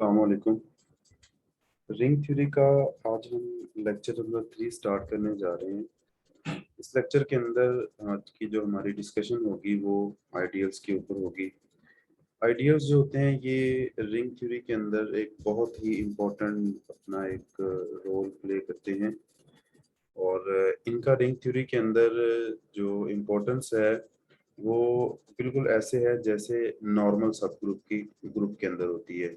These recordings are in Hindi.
अस्सलामुअलैकुम। रिंग थ्योरी का आज हम लेक्चर नंबर 3 स्टार्ट करने जा रहे हैं। इस लेक्चर के अंदर आज की जो हमारी डिस्कशन होगी वो आइडियल्स के ऊपर होगी। आइडियल्स जो होते हैं ये रिंग थ्योरी के अंदर एक बहुत ही इम्पोर्टेंट अपना एक रोल प्ले करते हैं और इनका रिंग थ्योरी के अंदर जो इम्पोर्टेंस है वो बिल्कुल ऐसे है जैसे नॉर्मल सब ग्रुप के अंदर होती है।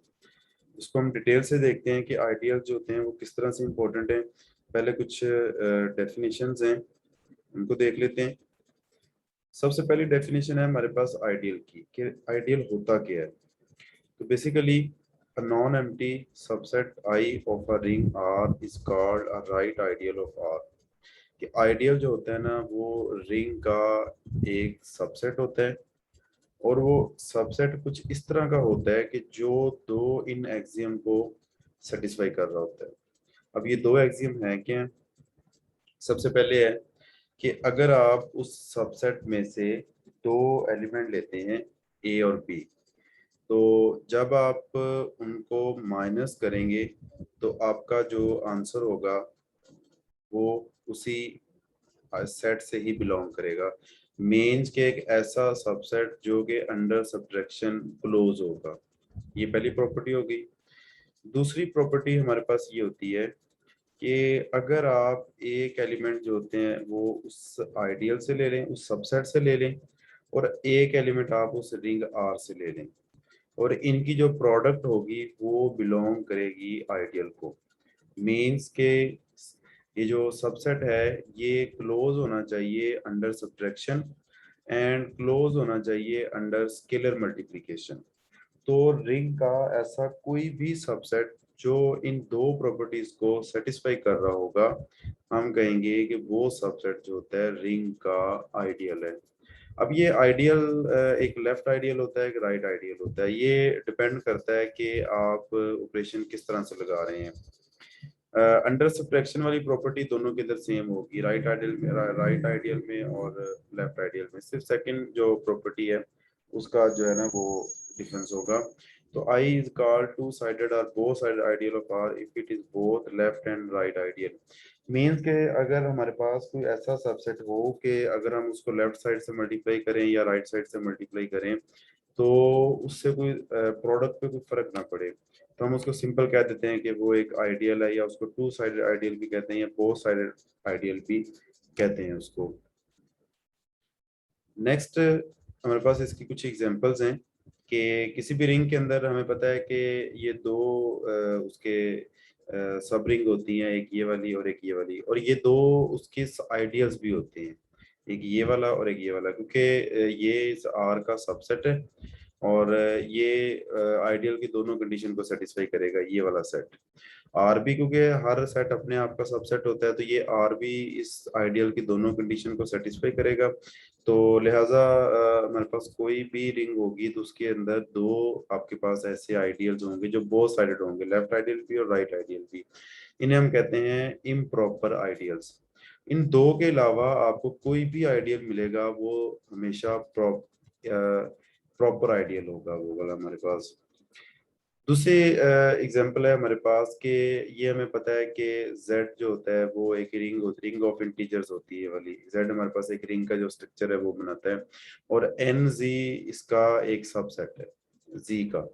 इसको हम डिटेल से देखते हैं कि आइडियल जो होते हैं वो किस तरह से इम्पोर्टेंट हैं। पहले कुछ डेफिनेशंस हैं, उनको देख लेते हैं। सबसे पहली डेफिनेशन है हमारे पास आइडियल की कि आइडियल होता क्या है। तो basically a non-empty subset I of a ring R is called a right ideal of R। कि आइडियल जो होता है ना वो रिंग का एक सबसेट होता है और वो सबसेट कुछ इस तरह का होता है कि जो दो इन एक्सियम को सेटिस्फाई कर रहा होता है। अब ये दो एक्सियम है क्या? सबसे पहले है कि अगर आप उस सबसेट में से दो एलिमेंट लेते हैं ए और बी, तो जब आप उनको माइनस करेंगे तो आपका जो आंसर होगा वो उसी सेट से ही बिलोंग करेगा। मेंस के एक ऐसा सबसेट जो कि अंडर सब्ट्रैक्शन क्लोज होगा। ये पहली प्रॉपर्टी होगी। दूसरी प्रॉपर्टी हमारे पास ये होती है कि अगर आप एक एलिमेंट जो होते हैं वो उस आइडियल से ले लें, उस सबसेट से ले लें, और एक एलिमेंट आप उस रिंग आर से ले लें, और इनकी जो प्रोडक्ट होगी वो बिलोंग करेगी आइडियल को। मीन्स के ये जो सबसेट है ये क्लोज होना चाहिए अंडर सब्ट्रैक्शन एंड क्लोज होना चाहिए अंडर स्केलर मल्टीप्लिकेशन। तो रिंग का ऐसा कोई भी सबसेट जो इन दो प्रॉपर्टीज को सेटिस्फाई कर रहा होगा, हम कहेंगे कि वो सबसेट जो होता है रिंग का आइडियल है। अब ये आइडियल एक लेफ्ट आइडियल होता है, एक राइट आइडियल होता है। ये डिपेंड करता है कि आप ऑपरेशन किस तरह से लगा रहे हैं। अंडर सब्ट्रैक्शन वाली प्रॉपर्टी दोनों के अंदर सेम होगी, राइट आइडियल में और लेफ्ट आइडियल में। सिर्फ सेकंड जो प्रॉपर्टी है उसका जो है ना वो डिफरेंस होगा। तो I is called two sided or both sided ideal of R if it is both left and right ideal। Means के अगर हमारे पास कोई ऐसा सबसेट हो कि अगर हम उसको लेफ्ट साइड से मल्टीप्लाई करें या राइट साइड से मल्टीप्लाई करें तो उससे कोई प्रोडक्ट पे कोई फर्क ना पड़े, तो हम उसको सिंपल कह देते हैं कि वो एक आइडियल है, या उसको टू साइडेड आइडियल भी कहते हैं या बोथ साइडेड आइडियल भी कहते हैं उसको। नेक्स्ट हमारे पास इसकी कुछ एग्जांपल्स हैं कि किसी भी रिंग के अंदर हमें पता है कि ये दो उसके सब रिंग होती हैं, एक ये वाली और एक ये वाली, और ये दो उसके आइडियल्स भी होते हैं, एक ये वाला और एक ये वाला, क्योंकि ये इस आर का सबसेट है और ये आइडियल की दोनों कंडीशन को सेटिस्फाई करेगा ये वाला सेट। आर भी क्योंकि हर सेट अपने आप का सबसेट होता है, तो ये आर भी इस आइडियल की दोनों कंडीशन को सेटिस्फाई करेगा। तो लिहाजा हमारे पास कोई भी रिंग होगी तो उसके अंदर दो आपके पास ऐसे आइडियल्स होंगे जो बोथ साइडेड होंगे, लेफ्ट आइडियल भी और राइट आइडियल भी। इन्हें हम कहते हैं इम्प्रॉपर आइडियल्स। इन दो के अलावा आपको कोई भी आइडियल मिलेगा वो हमेशा प्रॉपर आइडियल होगा वो वाला हमारे पास। दूसरी एग्जांपल है हमारे पास कि ये हमें पता है कि z जो होता है वो एक रिंग ऑफ इंटीजर्स होती है वाली। z हमारे पास एक रिंग का जो स्ट्रक्चर है वो बनाता है, और nz इसका एक सबसेट है z का।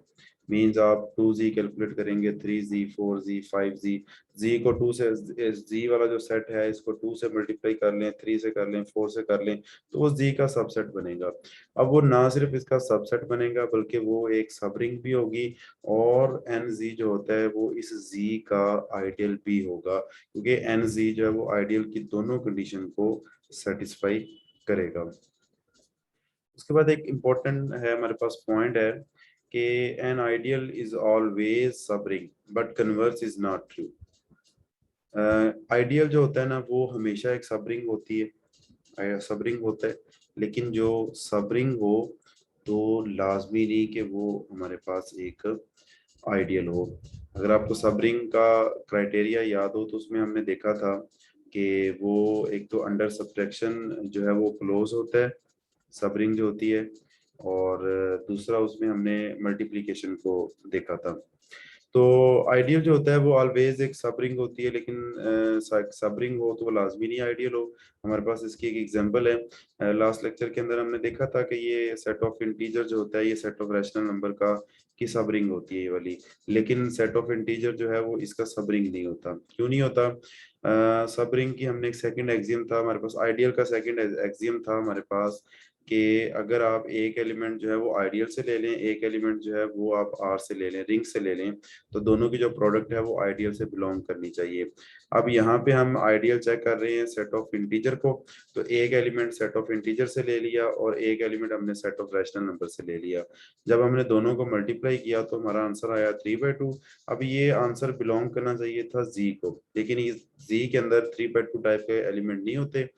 मींस आप 2z कैलकुलेट करेंगे, 3z 4z 5z, z को 2 से, z वाला जो सेट है इसको 2 से मल्टीप्लाई कर लें, 3 से कर लें, 4 से कर लें, तो वो z का सबसेट बनेगा। अब वो ना सिर्फ इसका सबसेट बनेगा बल्कि वो एक सब रिंग भी होगी, और एन जी जो होता है वो इस जी का आइडियल भी होगा, क्योंकि एन जी जो है वो आइडियल की दोनों कंडीशन को सेटिस्फाई करेगा। उसके बाद एक इम्पोर्टेंट है हमारे पास पॉइंट है कि एन आइडियल इज ऑलवेज सब ring but converse is not true. Ideal जो होता है ना वो हमेशा एक सब रिंग होती है, सब रिंग होता है, लेकिन जो सब रिंग हो तो लाजमी नहीं कि वो हमारे पास एक आइडियल हो। अगर आपको सब रिंग का क्राइटेरिया याद हो तो उसमें हमने देखा था कि वो एक तो अंडर सब्ट्रैक्शन जो है वो क्लोज होता है, सब रिंग जो होती है, और दूसरा उसमें हमने मल्टीप्लिकेशन को देखा था। तो आइडियल जो होता है वो ऑलवेज एक सब रिंग होती है, लेकिन सब रिंग हो तो वो लाजमी नहीं आइडियल हो। हमारे पास इसकी एक एग्जांपल है, लास्ट लेक्चर के अंदर हमने देखा था कि ये सेट ऑफ इंटीजर जो होता है ये सेट ऑफ रैशनल नंबर का की सब रिंग होती है ये वाली। लेकिन सेट ऑफ इंटीजर जो है वो इसका सब रिंग नहीं होता। क्यों नहीं होता? सब रिंग की हमने एक सेकंड एक्सियम था हमारे पास, आइडियल का सेकंड एक्सियम था हमारे पास कि अगर आप एक एलिमेंट जो है वो आइडियल से ले लें, एक एलिमेंट जो है वो आप आर से ले लें, रिंग से ले लें, तो दोनों की जो प्रोडक्ट है वो आइडियल से बिलोंग करनी चाहिए। अब यहाँ पे हम आइडियल चेक कर रहे हैं सेट ऑफ इंटीजर को, तो एक एलिमेंट सेट ऑफ इंटीजर से ले लिया और एक एलिमेंट हमने सेट ऑफ रैशनल नंबर से ले लिया। जब हमने दोनों को मल्टीप्लाई किया तो हमारा आंसर आया 3/2। अब ये आंसर बिलोंग करना चाहिए था जी को, लेकिन इस जी के अंदर 3/2 टाइप के एलिमेंट नहीं होते,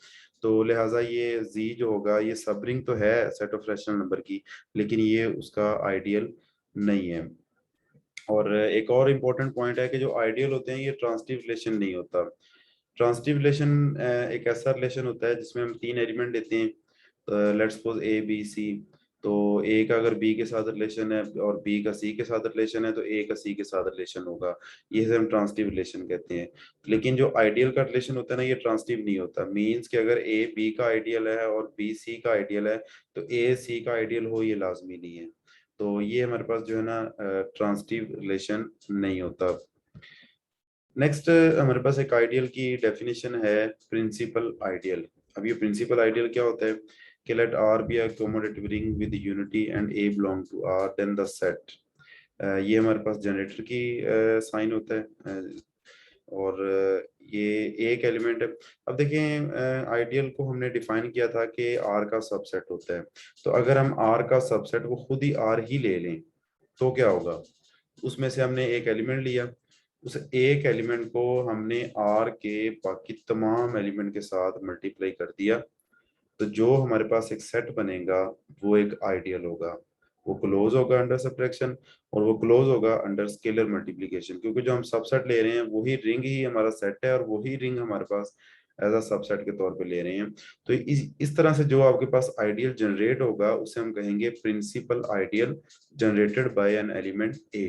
तो लिहाजा ये जी जो होगा ये सब रिंग तो है सेट ऑफ रैशनल नंबर की, लेकिन ये उसका आइडियल नहीं है। और एक और इम्पोर्टेंट पॉइंट है कि जो आइडियल होते हैं ये ट्रांजिटिव रिलेशन नहीं होता। ट्रांजिटिव रिलेशन एक ऐसा रिलेशन होता है जिसमें हम तीन एलिमेंट लेते हैं, let's suppose A B C. तो ए का अगर बी के साथ रिलेशन है और बी का सी के साथ रिलेशन है तो ए का सी के साथ रिलेशन होगा, ये हम ट्रांजिटिव रिलेशन कहते हैं। लेकिन जो आइडियल का रिलेशन होता है ना ये ट्रांजिटिव नहीं होता। मींस कि अगर ए बी का आइडियल है और बी सी का आइडियल है तो ए सी का आइडियल हो ये लाजमी नहीं है। तो ये हमारे पास जो है ना ट्रांजिटिव रिलेशन नहीं होता। नेक्स्ट हमारे पास एक आइडियल की डेफिनेशन है प्रिंसिपल आइडियल। अब ये प्रिंसिपल आइडियल क्या होता है कि let R be a commutative ring with unity and a belong to R then the set. ये हमारे पास जनरेटर की साइन होता है, और ये एक एलिमेंट है। अब देखें आइडियल को हमने डिफाइन किया था कि आर का सबसेट होता है। तो अगर हम आर का सबसेट वो खुद ही आर ही ले लें तो क्या होगा? उसमें से हमने एक एलिमेंट लिया, उस एक एलिमेंट को हमने आर के बाकी तमाम एलिमेंट के साथ मल्टीप्लाई कर दिया, तो जो हमारे पास एक सेट बनेगा वो एक आइडियल होगा। वो क्लोज होगा अंडर सब्ट्रैक्शन और वो क्लोज होगा अंडर स्केलर मल्टीप्लिकेशन, क्योंकि जो हम सबसेट ले रहे हैं वही रिंग ही हमारा सेट है और वही रिंग हमारे पास एज अ सबसेट के तौर पे ले रहे हैं। तो इस तरह से जो आपके पास आइडियल जनरेट होगा उसे हम कहेंगे principal ideal generated by an element a.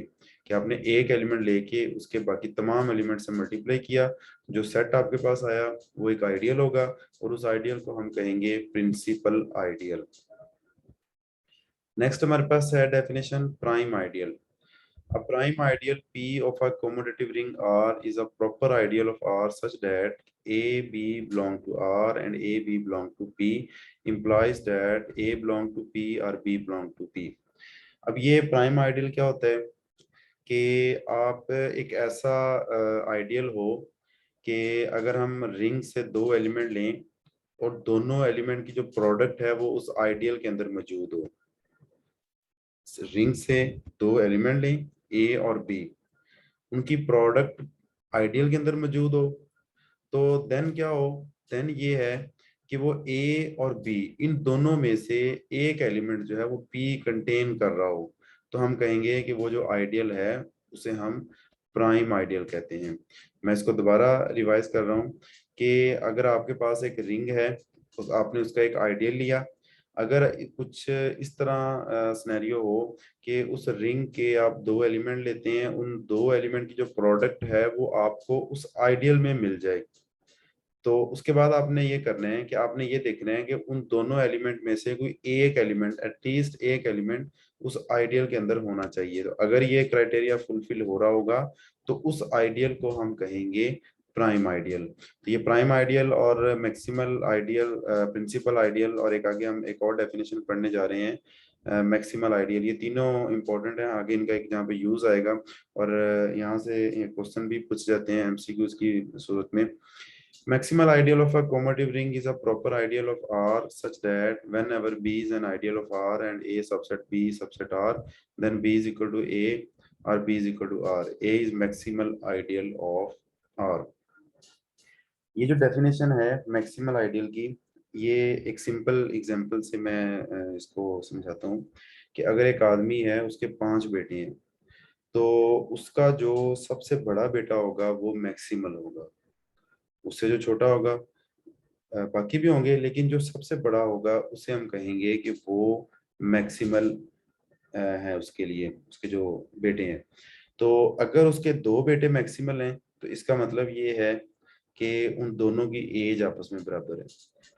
कि आपने एक एलिमेंट लेके उसके बाकी तमाम एलिमेंट से मल्टीप्लाई किया, जो सेट आपके पास आया वो एक आइडियल होगा और उस आइडियल को हम कहेंगे प्रिंसिपल आइडियल। नेक्स्ट हमारे पास है definition prime ideal. A prime ideal P of a commutative ring R is a proper ideal of R such that A, B belong to R and A, B belong to P implies that A belong to P or B belong to P। अब ये प्राइम आइडियल क्या होता है कि आप एक ऐसा आइडियल हो कि अगर हम रिंग से दो एलिमेंट लें और दोनों एलिमेंट की जो प्रोडक्ट है वो उस आइडियल के अंदर मौजूद हो। रिंग से दो एलिमेंट लें ए और बी, उनकी प्रोडक्ट आइडियल के अंदर मौजूद हो, तो देन क्या हो? देन ये है कि वो ए और बी इन दोनों में से एक एलिमेंट जो है वो पी कंटेन कर रहा हो, तो हम कहेंगे कि वो जो आइडियल है उसे हम प्राइम आइडियल कहते हैं। मैं इसको दोबारा रिवाइज कर रहा हूँ कि अगर आपके पास एक रिंग है तो आपने उसका एक आइडियल लिया। अगर कुछ इस तरह सिनेरियो हो कि उस रिंग के आप दो एलिमेंट लेते हैं, उन दो एलिमेंट की जो प्रोडक्ट है वो आपको उस आइडियल में मिल जाए, तो उसके बाद आपने ये करना है कि आपने ये देखना है कि उन दोनों एलिमेंट में से कोई एक एलिमेंट, एटलीस्ट एक एलिमेंट उस आइडियल के अंदर होना चाहिए। तो अगर ये क्राइटेरिया फुलफिल हो रहा होगा तो उस आइडियल को हम कहेंगे प्राइम आइडियल। तो ये प्राइम आइडियल और मैक्सिमल आइडियल, प्रिंसिपल आइडियल और एक आगे हम एक और डेफिनेशन पढ़ने जा रहे हैं मैक्सिमल आइडियल, ये तीनों इंपॉर्टेंट हैं। आगे इनका एक जहाँ पे यूज आएगा और यहाँ से क्वेश्चन भी पूछ जाते हैं एमसीक्यूज की सूरत में। Maximal ideal of a commutative ring is a proper ideal of R such that whenever B is an ideal of R and A subset B subset R, then B is equal to A or B is equal to R. A is maximal ideal of R. ये जो डेफिनेशन है मैक्सिमल आइडियल की, ये एक सिंपल एग्जांपल से मैं इसको समझाता हूँ कि अगर एक आदमी है उसके 5 बेटे हैं, तो उसका जो सबसे बड़ा बेटा होगा वो मैक्सिमल होगा, उससे जो छोटा होगा बाकी भी होंगे, लेकिन जो सबसे बड़ा होगा उसे हम कहेंगे कि वो मैक्सिमल है उसके लिए, उसके जो बेटे हैं। तो अगर उसके दो बेटे मैक्सिमल हैं तो इसका मतलब ये है कि उन दोनों की एज आपस में बराबर है,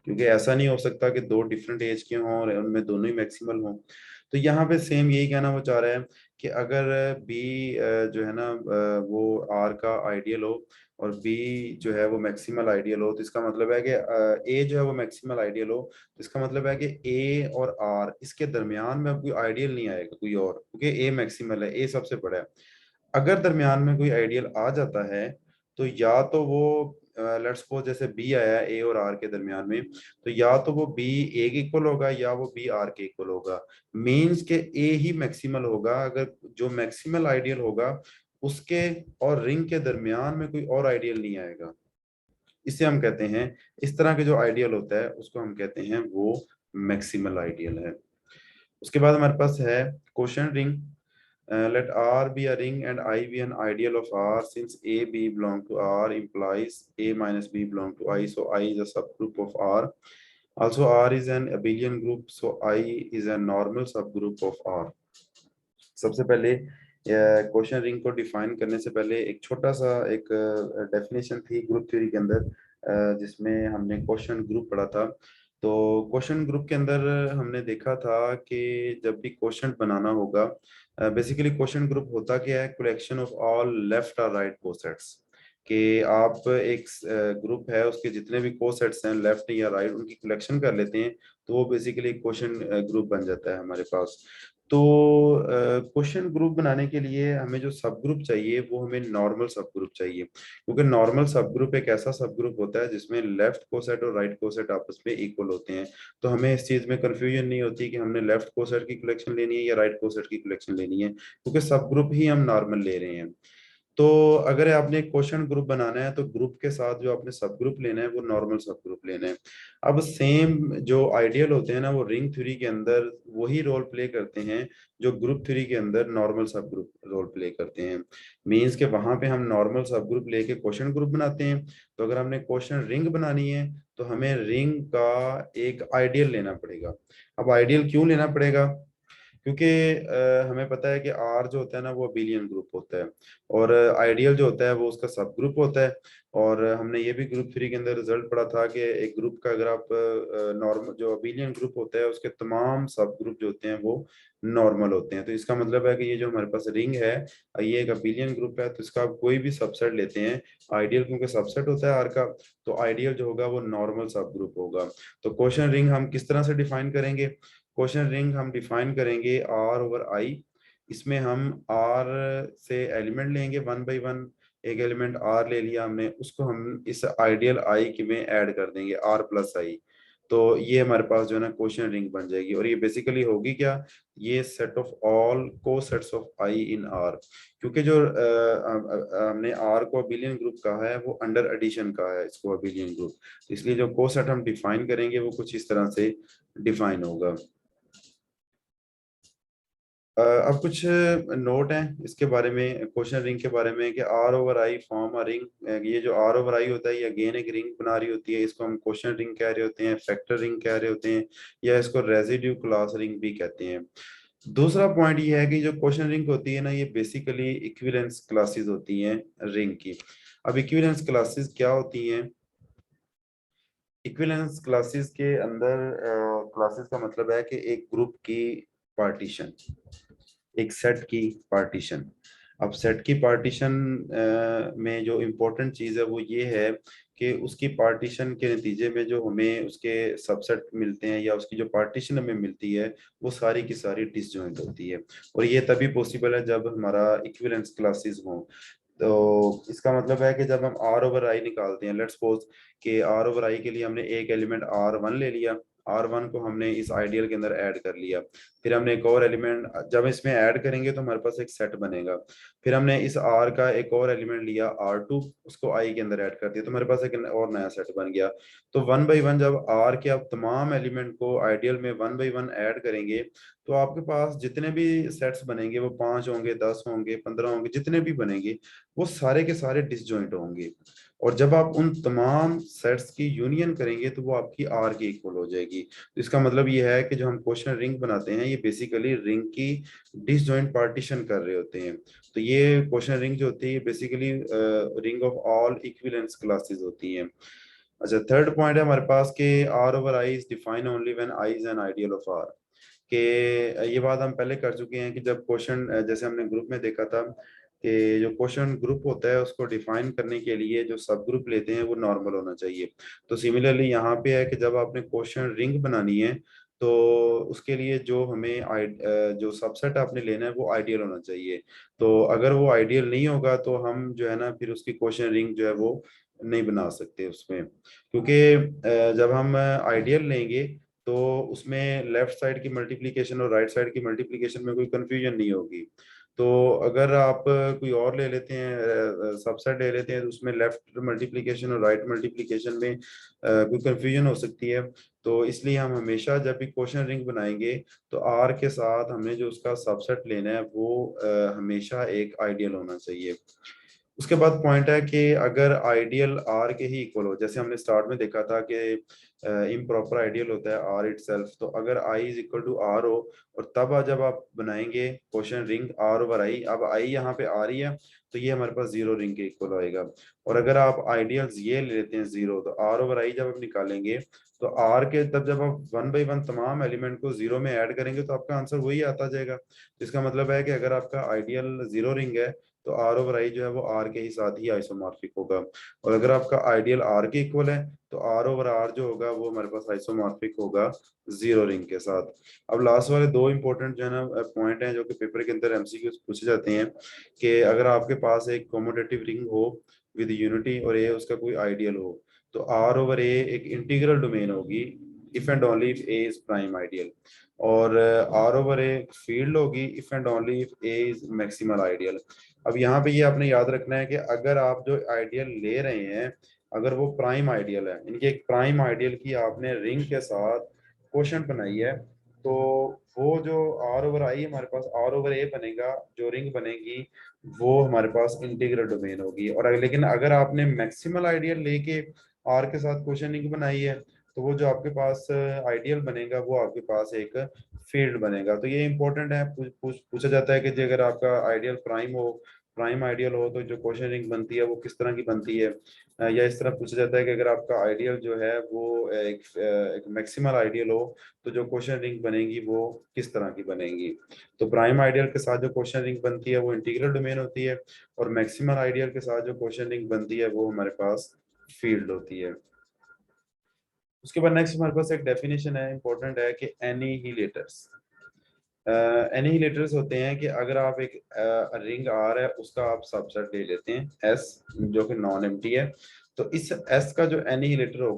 क्योंकि ऐसा नहीं हो सकता कि दो डिफरेंट एज के हों और उनमें दोनों ही मैक्सिमल हों। तो यहाँ पे सेम यही कहना वो चाह रहा है कि अगर बी जो है ना वो आर का आइडियल हो और बी जो है वो मैक्सिमल आइडियल हो, तो इसका मतलब है कि ए जो है वो मैक्सिमल आइडियल हो, तो इसका मतलब है कि ए और आर इसके दरमियान में अब कोई आइडियल नहीं आएगा कोई और, क्योंकि ए मैक्सिमल है, ए सबसे बड़ा है। अगर दरमियान में कोई आइडियल आ जाता है तो या तो वो लेट्स सपोज जैसे बी आया ए और आर के दरमियान में, तो या तो वो बी ए के इक्वल होगा या वो बी आर के इक्वल होगा। मींस के ए ही मैक्सिमल होगा अगर जो मैक्सिमल आइडियल होगा उसके और रिंग के दरमियान में कोई और आइडियल नहीं आएगा। इसे हम कहते हैं, इस तरह के जो आइडियल होता है उसको हम कहते हैं वो मैक्सिमल आइडियल है। उसके बाद हमारे पास है question ring. Let R be a ring and I be an ideal of R, since A B belong to R implies A minus B belong to I, so I is a subgroup of R. Also R is an abelian group, so I is a normal subgroup of R. सबसे पहले क्वेश्चन रिंग को डिफाइन करने से पहले एक छोटा सा एक डेफिनेशन थी ग्रुप थ्योरी के अंदर, जिसमें हमने क्वेश्चन ग्रुप पढ़ा था। तो क्वेश्चन ग्रुप के अंदर हमने देखा था कि जब भी क्वेश्चन बनाना होगा, बेसिकली क्वेश्चन ग्रुप होता क्या है, कलेक्शन ऑफ ऑल लेफ्ट और राइट कोसेट्स। कि आप एक ग्रुप है उसके जितने भी कोसेट्स हैं लेफ्ट या राइट उनकी कलेक्शन कर लेते हैं, तो वो बेसिकली क्वेश्चन ग्रुप बन जाता है हमारे पास। तो क्वेश्चन ग्रुप बनाने के लिए हमें जो सब ग्रुप चाहिए वो हमें नॉर्मल सब ग्रुप चाहिए, क्योंकि नॉर्मल सब ग्रुप एक ऐसा सब ग्रुप होता है जिसमें लेफ्ट कोसेट और राइट कोसेट आपस में इक्वल होते हैं। तो हमें इस चीज में कंफ्यूजन नहीं होती कि हमने लेफ्ट कोसेट की कलेक्शन लेनी है या राइट कोसेट की कलेक्शन लेनी है, क्योंकि सब ग्रुप ही हम नॉर्मल ले रहे हैं। तो अगर आपने क्वेश्चन ग्रुप बनाना है तो ग्रुप के साथ जो आपने सब ग्रुप लेना है वो नॉर्मल सब ग्रुप लेना है। अब सेम जो आइडियल होते हैं ना वो रिंग थ्योरी के अंदर वही रोल प्ले करते हैं जो ग्रुप थ्योरी के अंदर नॉर्मल सब ग्रुप रोल प्ले करते हैं। मींस के वहां पे हम नॉर्मल सब ग्रुप लेके क्वेश्चन ग्रुप बनाते हैं। तो अगर हमने क्वेश्चन रिंग बनानी है तो हमें रिंग का एक आइडियल लेना पड़ेगा। अब आइडियल क्यों लेना पड़ेगा, क्योंकि हमें पता है कि आर जो होता है ना वो अबेलियन ग्रुप होता है और आइडियल जो होता है वो उसका सब ग्रुप होता है। और हमने ये भी ग्रुप थ्री के अंदर रिजल्ट पढ़ा था कि एक ग्रुप का अगर आप नॉर्मल जो अबेलियन ग्रुप होता है उसके तमाम सब ग्रुप जो होते हैं वो नॉर्मल होते हैं। तो इसका मतलब है कि ये जो हमारे पास रिंग है ये एक अबेलियन ग्रुप है, तो इसका आप कोई भी सबसेट लेते हैं आइडियल क्योंकि सबसेट होता है आर का, तो आइडियल जो होगा वो नॉर्मल सब ग्रुप होगा। तो क्वेश्चन रिंग हम किस तरह से डिफाइन करेंगे, क्वेश्चन रिंग हम डिफाइन करेंगे आर ओवर आई। इसमें हम आर से एलिमेंट लेंगे वन बाई वन, एक एलिमेंट आर ले लिया हमने उसको हम इस आइडियल आई के में ऐड कर देंगे आर प्लस आई। तो ये हमारे पास जो है ना क्वेश्चन रिंग बन जाएगी और ये बेसिकली होगी क्या, ये सेट ऑफ ऑल को sets of I in are. क्योंकि जो हमने आर को अबिलियन ग्रुप कहा है वो अंडर एडिशन का है इसको अबिलियन ग्रुप, इसलिए जो को सेट हम डिफाइन करेंगे वो कुछ इस तरह से डिफाइन होगा। अब कुछ नोट हैं इसके बारे में क्वेश्चन रिंग के बारे में कि R over I form a ring. ये जो आर ओवर आई होता है ये अगेन एक रिंग बना रही होती है, इसको हम क्वेश्चन रिंग कह रहे होते हैं, फैक्टर रिंग कह रहे होते हैं, या इसको रेजिड्यू क्लास रिंग भी कहते हैं। दूसरा पॉइंट ये है कि जो क्वेश्चन रिंग होती है ना ये बेसिकली इक्विवेलेंस क्लासेस होती हैं रिंग की। अब इक्विवेलेंस क्लासेस क्या होती हैं, इक्विवेलेंस क्लासेस के अंदर क्लासेस का मतलब है कि एक ग्रुप की पार्टीशन, एक सेट की पार्टीशन। अब सेट की पार्टीशन में जो इम्पोर्टेंट चीज़ है वो ये है कि उसकी पार्टीशन के नतीजे में जो हमें उसके सबसेट मिलते हैं या उसकी जो पार्टीशन हमें मिलती है वो सारी की सारी डिसजॉइंट होती है। और ये तभी पॉसिबल है जब हमारा इक्विवेलेंस क्लासेस हों। तो इसका मतलब है कि जब हम आर ओवर आई निकालते हैं, लेट्स सपोज कि आर ओवर आई के लिए हमने एक एलिमेंट आर वन ले लिया, आर वन को हमने इस आइडियल के अंदर ऐड कर लिया, फिर हमने एक और एलिमेंट जब इसमें ऐड करेंगे तो हमारे पास एक सेट बनेगा, फिर हमने इस आर का एक और एलिमेंट लिया आर टू उसको आई के अंदर ऐड कर दिया तो हमारे पास एक और नया सेट बन गया। तो वन बाई वन जब आर के आप तमाम एलिमेंट को आइडियल में वन बाई वन ऐड करेंगे तो आपके पास जितने भी सेट्स बनेंगे वो 5 होंगे, 10 होंगे, 15 होंगे, जितने भी बनेंगे वो सारे के सारे डिसजॉइंट होंगे। और जब आप उन तमाम सेट्स की यूनियन करेंगे तो वो आपकी आर के इक्वल हो जाएगी। तो इसका मतलब ये है कि जो हम क्वेश्चन रिंग बनाते हैं ये ये बेसिकली रिंग की डिसजॉइंट पार्टीशन कर रहे होते हैं। तो ये क्वेश्चन रिंग जो होती है basically ring of all equivalence classes होती हैं। अच्छा, थर्ड पॉइंट है हमारे पास के R over I is define only when I is an ideal of R. कि ये बात हम पहले कर चुके हैं कि जब क्वेश्चन जैसे हमने ग्रुप में देखा था कि जो क्वेश्चन ग्रुप होता है उसको डिफाइन करने के लिए जो सब ग्रुप लेते हैं वो नॉर्मल होना चाहिए। तो सिमिलरली यहाँ पे है कि जब आपने क्वेश्चन रिंग बनानी है तो उसके लिए जो हमें जो सबसेट आपने लेना है वो आइडियल होना चाहिए। तो अगर वो आइडियल नहीं होगा तो हम जो है ना फिर उसकी क्वेश्चन रिंग जो है वो नहीं बना सकते उसमें, क्योंकि जब हम आइडियल लेंगे तो उसमें लेफ्ट साइड की मल्टीप्लिकेशन और राइट साइड की मल्टीप्लिकेशन में कोई कंफ्यूजन नहीं होगी। तो अगर आप कोई और ले लेते हैं सबसेट ले लेते हैं तो उसमें लेफ्ट मल्टीप्लिकेशन और राइट मल्टीप्लिकेशन में कोई कंफ्यूजन हो सकती है। तो इसलिए हम हमेशा जब भी क्वेश्चन रिंग बनाएंगे तो आर के साथ हमने जो उसका सबसेट लेना है वो हमेशा एक आइडियल होना चाहिए। उसके बाद पॉइंट है कि अगर आइडियल आर के ही इक्वल हो, जैसे हमने स्टार्ट में देखा था कि इम्प्रॉपर आइडियल होता है आर इट सेल्फ, तो अगर I is equal to R हो और तब जब आप बनाएंगे question ring R over I, अब आई यहाँ पे आ रही है तो ये हमारे पास जीरो रिंग के इक्वल होएगा। और अगर आप आइडियल्स ये ले लेते हैं जीरो तो आर ओवर आई जब आप निकालेंगे तो आर के तब जब आप वन बाई वन तमाम एलिमेंट को जीरो में ऐड करेंगे तो आपका आंसर वही आता जाएगा। तो इसका मतलब है कि अगर आपका आइडियल जीरो रिंग है तो आर ओवर आई जो है वो आर के ही साथ ही आइसोमॉर्फिक होगा। और अगर आपका आइडियल आर के इक्वल है तो आर ओवर आर जो होगा वो हमारे पास आइसोमॉर्फिक होगा जीरो रिंग के साथ। अब लास्ट वाले दो इंपॉर्टेंट जो है ना पॉइंट हैं जो कि पेपर के अंदर एमसीक्यू पूछे जाते हैं कि अगर आपके पास एक कॉमोडेटिव रिंग हो विद यूनिटी और ए उसका कोई आइडियल हो तो आर ओवर ए एक इंटीग्रल डोमेन होगी if and only if A is prime ideal. और आर ओवर ए फील्ड होगी if and only if A is maximal ideal. अब यहाँ पे ये आपने याद रखना है कि अगर आप जो आइडियल ले रहे हैं अगर वो प्राइम आइडियल है, इनके एक प्राइम आइडियल की आपने रिंग के साथ क्वेश्चन बनाई है तो वो जो आर ओवर आई हमारे पास आर ओवर ए बनेगा, जो रिंग बनेगी वो हमारे पास इंटीग्रल डोमेन होगी। और लेकिन अगर आपने मैक्सिमल आइडियल लेके आर के साथ क्वेश्चन रिंग बनाई है तो वो जो आपके पास आइडियल बनेगा वो आपके पास एक फील्ड बनेगा। तो ये इंपॉर्टेंट है, पूछा जाता है कि जी अगर आपका आइडियल प्राइम हो, प्राइम आइडियल हो तो जो क्वेश्चन रिंग बनती है वो किस तरह की बनती है। या इस तरह पूछा जाता है कि अगर आपका आइडियल जो है वो एक मैक्सिमल आइडियल हो तो जो क्वेश्चन रिंग बनेगी वो किस तरह की बनेगी। तो प्राइम आइडियल के साथ जो क्वेश्चन रिंग बनती है वो इंटीग्रल डोमेन होती है और मैक्सिमल आइडियल के साथ जो क्वेश्चन रिंग बनती है वो हमारे पास फील्ड होती है। उसके बाद नेक्स्ट हमारे पास एक डेफिनेशन है इंपॉर्टेंट है कि एनीहिलेटर्स। एनीहिलेटर्स होते हैं कि अगर आप एक रिंग आर है उसका आप सबसेट ले लेते हैं एस जो कि नॉन एम्प्टी है तो इस एस का जो एनीहिलेटर होगा